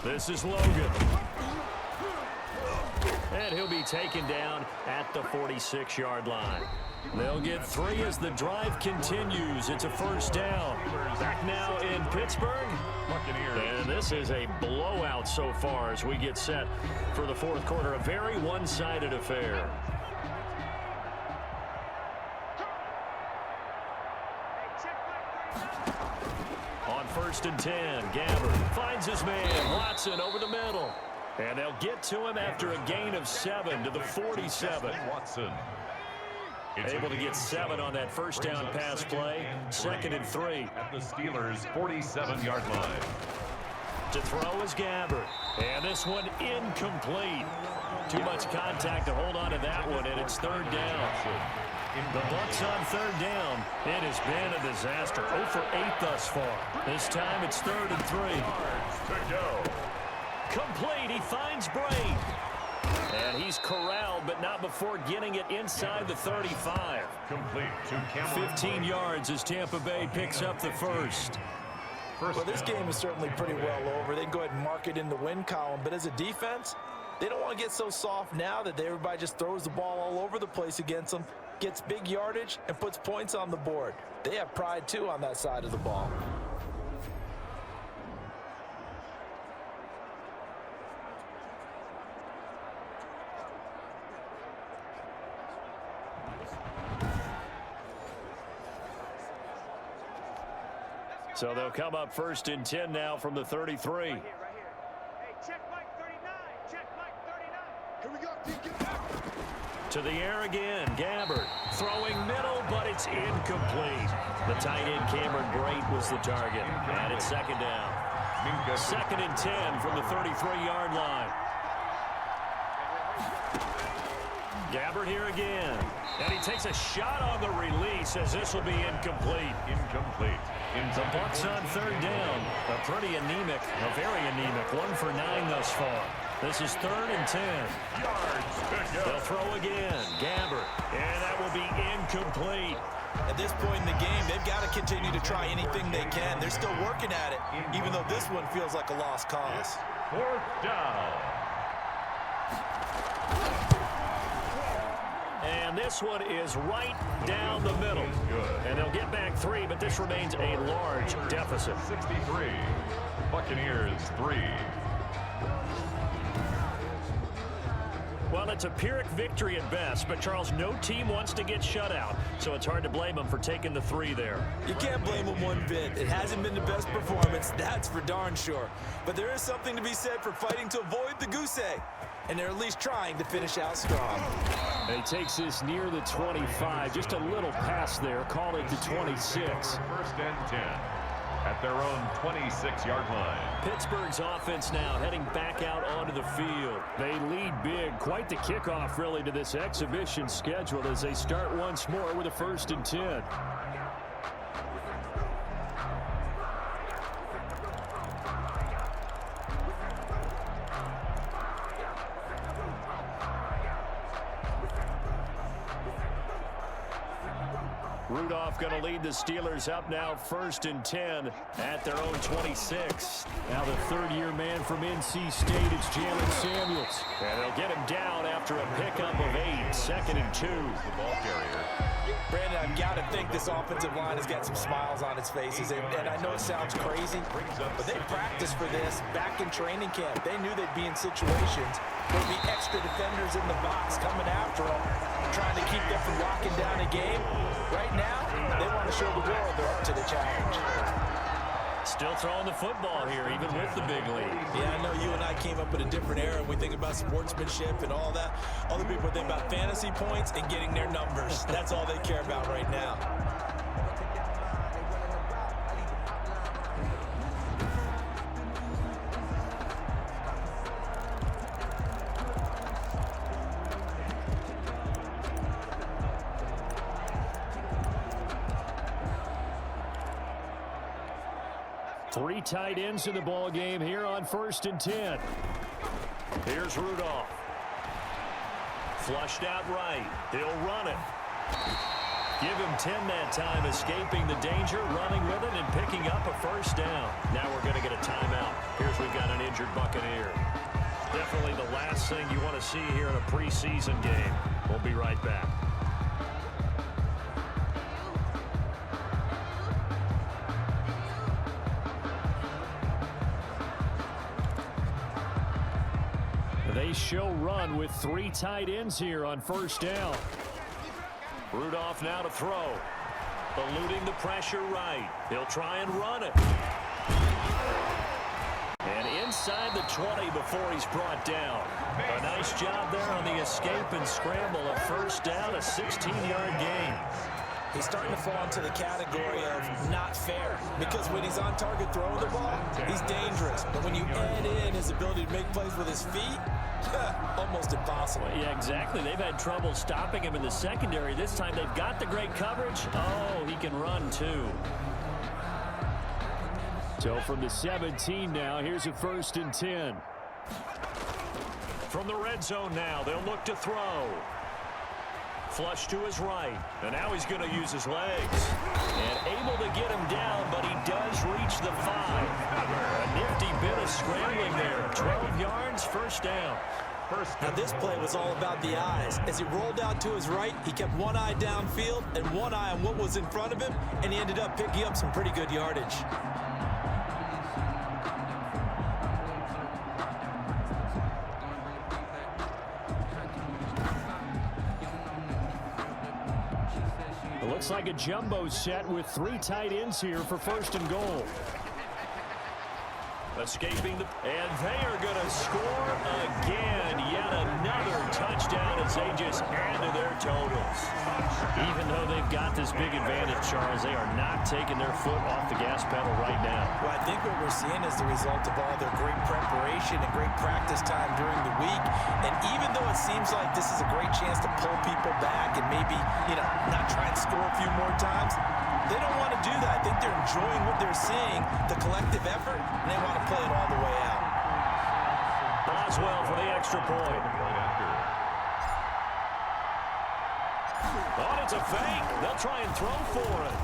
This is Logan. And he'll be taken down at the 46-yard line. They'll get 3 as the drive continues. It's a first down. Back now in Pittsburgh. Buccaneers. And this is a blowout so far as we get set for the 4th quarter. A very one-sided affair. On 1st and 10, Gabbard finds his man, Watson, over the middle. And they'll get to him after a gain of 7 to the 47. Watson. Able to get 7 on that first down pass play. 2nd and 3. At the Steelers' 47-yard line. To throw is Gabbard. And this one incomplete. Too much contact to hold on to that one, and it's 3rd down. The Bucs on 3rd down. It has been a disaster. 0 for 8 thus far. This time it's 3rd and 3. To go. Complete. He finds Braid. And he's corralled, but not before getting it inside the 35. Complete to Cameron. 15 yards as Tampa Bay picks up the first. Well, this game is certainly pretty well over. They can go ahead and mark it in the win column. But as a defense, they don't want to get so soft now that everybody just throws the ball all over the place against them, gets big yardage, and puts points on the board. They have pride, too, on that side of the ball. So they'll come up 1st and 10 now from the 33. Hey, check Mike 39. Check Mike 39. Here we go. Get back. To the air again. Gabbard throwing middle, but it's incomplete. The tight end Cameron Brate was the target. And it's 2nd down. 2nd and 10 from the 33-yard line. Gabbard here again. And he takes a shot on the release as this will be incomplete. Incomplete. The Bucs on 3rd down. A pretty anemic, a very anemic. 1 for 9 thus far. This is 3rd and 10. Yards to go. They'll throw again. Gabbard. And that will be incomplete. At this point in the game, they've got to continue to try anything they can. They're still working at it, even though this one feels like a lost cause. 4th down. And this one is right down the middle. And they'll get back 3, but this remains a large deficit. 63. Buccaneers 3. Well, it's a Pyrrhic victory at best, but Charles, no team wants to get shut out, so it's hard to blame them for taking the 3 there. You can't blame them one bit. It hasn't been the best performance, that's for darn sure. But there is something to be said for fighting to avoid the goose egg, and they're at least trying to finish out strong. He takes this near the 25, just a little pass there, call it the 26. 1st and 10 at their own 26-yard line. Pittsburgh's offense now heading back out onto the field. They lead big. Quite the kickoff, really, to this exhibition schedule as they start once more with a 1st and 10. Rudolph going to lead the Steelers up now 1st and 10 at their own 26. Now the 3rd-year man from NC State, it's Jalen Samuels. And they'll get him down after a pickup of 8, 2nd and 2. The ball carrier. Brandon, I've got to think this offensive line has got some smiles on its faces. And I know it sounds crazy, but they practiced for this back in training camp. They knew they'd be in situations where there'd be extra defenders in the box coming after them, trying to keep them from locking down a game. Right now, they want to show the world they're up to the challenge. Still throwing the football here, even with the big lead. Yeah, I know you and I came up in a different era. We think about sportsmanship and all that. Other people think about fantasy points and getting their numbers. That's all they care about right now. 3 tight ends in the ball game here on 1st and 10. Here's Rudolph. Flushed out right. He'll run it. Give him 10 that time, escaping the danger, running with it, and picking up a 1st down. Now we're going to get a timeout. Here's we've got an injured Buccaneer. Definitely the last thing you want to see here in a preseason game. We'll be right back. They show run with 3 tight ends here on 1st down. Rudolph now to throw. Eluding the pressure right. He'll try and run it. And inside the 20 before he's brought down. A nice job there on the escape and scramble. A 1st down, a 16-yard gain. He's starting to fall into the category of not fair, because when he's on target throwing the ball, he's dangerous. But when you add in his ability to make plays with his feet, almost impossible. Yeah, exactly. They've had trouble stopping him in the secondary. This time they've got the great coverage. Oh, he can run too. So from the 17 now, here's a 1st and 10. From the red zone now, they'll look to throw. Flush to his right, and now he's going to use his legs. And able to get him down, but he does reach the 5. A nifty bit of scrambling there. 12 yards, 1st down. Now this play was all about the eyes. As he rolled out to his right, he kept one eye downfield and one eye on what was in front of him, and he ended up picking up some pretty good yardage. Looks like a jumbo set with 3 tight ends here for 1st and goal. Escaping the... And they are going to score again. Yet another touchdown as they just add to their totals. Even though they've got this big advantage, Charles, they are not taking their foot off the gas pedal right now. Well, I think what we're seeing is the result of all their great preparation and great practice time during the week. And even though it seems like this is a great chance to pull people back and maybe, not try and score a few more times, they don't want to do that. I think they're enjoying what they're seeing, the collective effort, and they want to play it all the way out. Boswell for the extra point. Oh, it's a fake. They'll try and throw for it.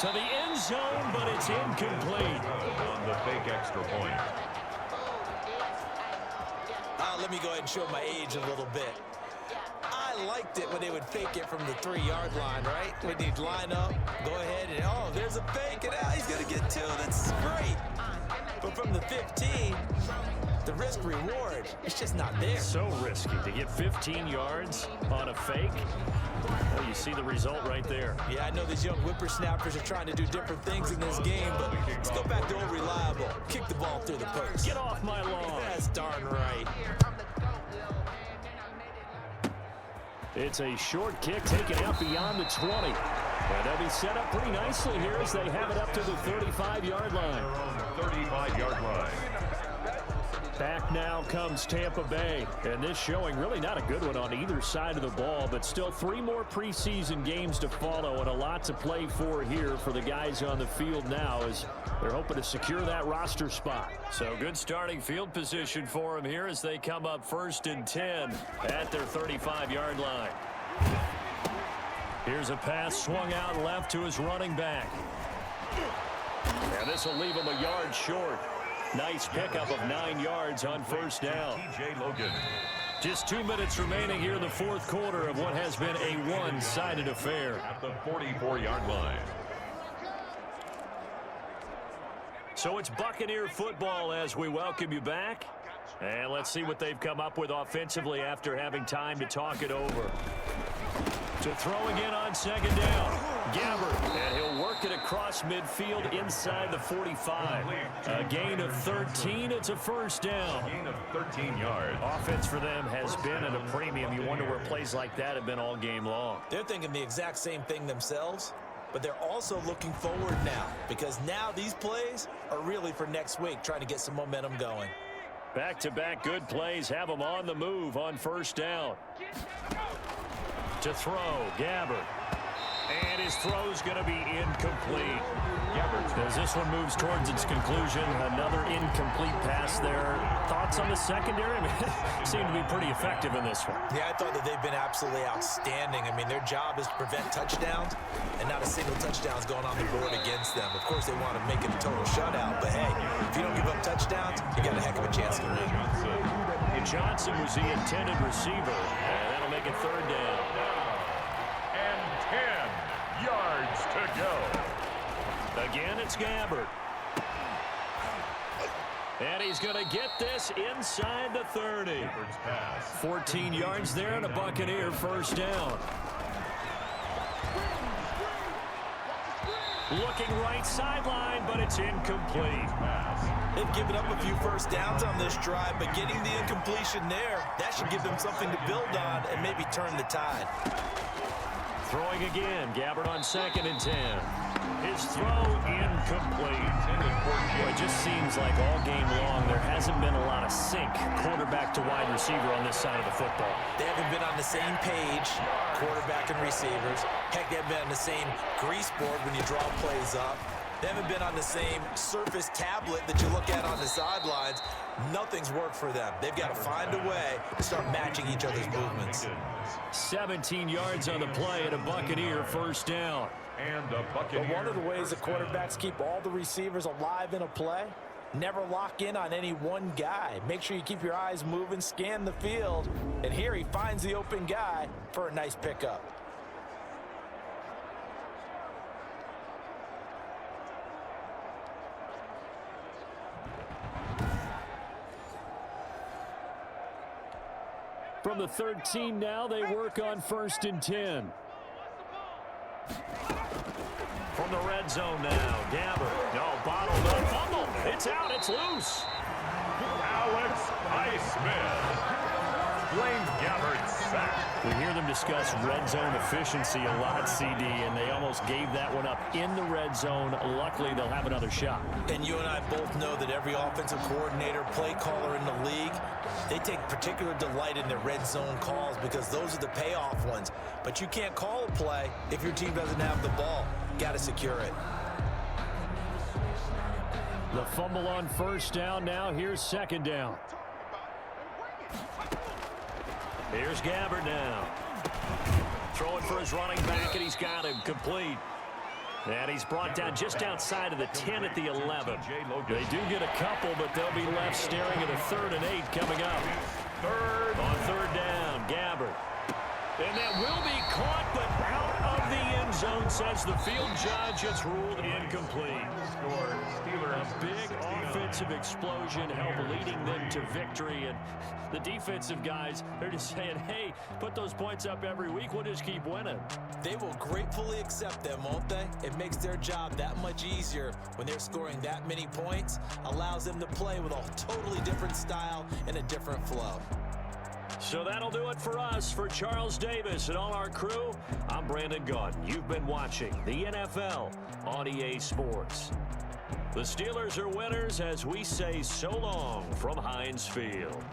To the end zone, but it's incomplete. On the fake extra point. Let me go ahead and show my age a little bit. I liked it when they would fake it from the 3-yard line, right? When they'd line up, go ahead, and there's a fake, and he's going to get 2. That's great. But from the 15, the risk reward, it's just not there. So risky to get 15 yards on a fake. Well, you see the result right there. Yeah, I know these young whippersnappers are trying to do different things in this game, but let's go back to old reliable. Kick the ball through the post. Get off my lawn. That's darn right. It's a short kick taken out beyond the 20. And they'll be set up pretty nicely here as they have it up to the 35-yard line. 35-yard line. Back now comes Tampa Bay. And this showing really not a good one on either side of the ball, but still 3 more preseason games to follow and a lot to play for here for the guys on the field now as they're hoping to secure that roster spot. So good starting field position for them here as they come up 1st and 10 at their 35-yard line. Here's a pass swung out left to his running back. And this will leave him a yard short. Nice pickup of 9 yards on 1st down. TJ Logan. Just 2 minutes remaining here in the 4th quarter of what has been a one-sided affair. At the 44-yard line. So it's Buccaneer football as we welcome you back. And let's see what they've come up with offensively after having time to talk it over. To throw again on 2nd down. Gabbert, and he'll work it across midfield inside the 45. A gain of 13. It's a 1st down. Gain of 13 yards. Offense for them has been at a premium. You wonder where plays like that have been all game long. They're thinking the exact same thing themselves, but they're also looking forward now because now these plays are really for next week, trying to get some momentum going. Back-to-back good plays have them on the move on 1st down. To throw, Gabbert. And his throw's going to be incomplete. As this one moves towards its conclusion, another incomplete pass there. Thoughts on the secondary? I mean, seem to be pretty effective in this one. Yeah, I thought that they've been absolutely outstanding. I mean, their job is to prevent touchdowns, and not a single touchdown is going on the board against them. Of course, they want to make it a total shutout, but hey, if you don't give up touchdowns, you got a heck of a chance to win. Johnson was the intended receiver, and that'll make it 3rd down. And 10 yards to go. Again, it's Gabbert. And he's going to get this inside the 30. 14 yards there and a Buccaneer 1st down. Looking right sideline, but it's incomplete. They've given up a few 1st downs on this drive, but getting the incompletion there, that should give them something to build on and maybe turn the tide. Throwing again, Gabbert on 2nd and 10. His throw incomplete. Boy, it just seems like all game long there hasn't been a lot of sync quarterback to wide receiver on this side of the football. They haven't been on the same page, quarterback and receivers. Heck, they haven't been on the same grease board when you draw plays up. They haven't been on the same surface tablet that you look at on the sidelines. Nothing's worked for them. They've got to find a way to start matching each other's movements. 17 yards on the play and a Buccaneer 1st down. And the Buccaneers. But one of the ways the quarterbacks keep all the receivers alive in a play, never lock in on any one guy. Make sure you keep your eyes moving, scan the field, and here he finds the open guy for a nice pickup. From the 13 now, they work on 1st and 10. From the red zone now, Gabbert. No, bottled up, fumble. It's out, it's loose. Alex Highsmith. Blaine Gabbert sacked. We hear them discuss red zone efficiency a lot, CD, and they almost gave that one up in the red zone. Luckily, they'll have another shot. And you and I both know that every offensive coordinator, play caller in the league, they take particular delight in their red zone calls because those are the payoff ones. But you can't call a play if your team doesn't have the ball. Got to secure it. The fumble on 1st down now. Here's 2nd down. Here's Gabbert now. Throwing for his running back, and he's got him complete. And he's brought down just outside of the 10 at the 11. They do get a couple, but they'll be left staring at a 3rd and 8 coming up. On 3rd down, Gabbert. And that will be caught, but out of the end zone, says the field judge. It's ruled incomplete. A big offensive offensive explosion help leading them to victory. And the defensive guys, they're just saying, hey, put those points up every week. We'll just keep winning. They will gratefully accept them, won't they? It makes their job that much easier when they're scoring that many points. Allows them to play with a totally different style and a different flow. So that'll do it for us. For Charles Davis and all our crew, I'm Brandon Gaudin. You've been watching the NFL on EA Sports. The Steelers are winners as we say so long from Heinz Field.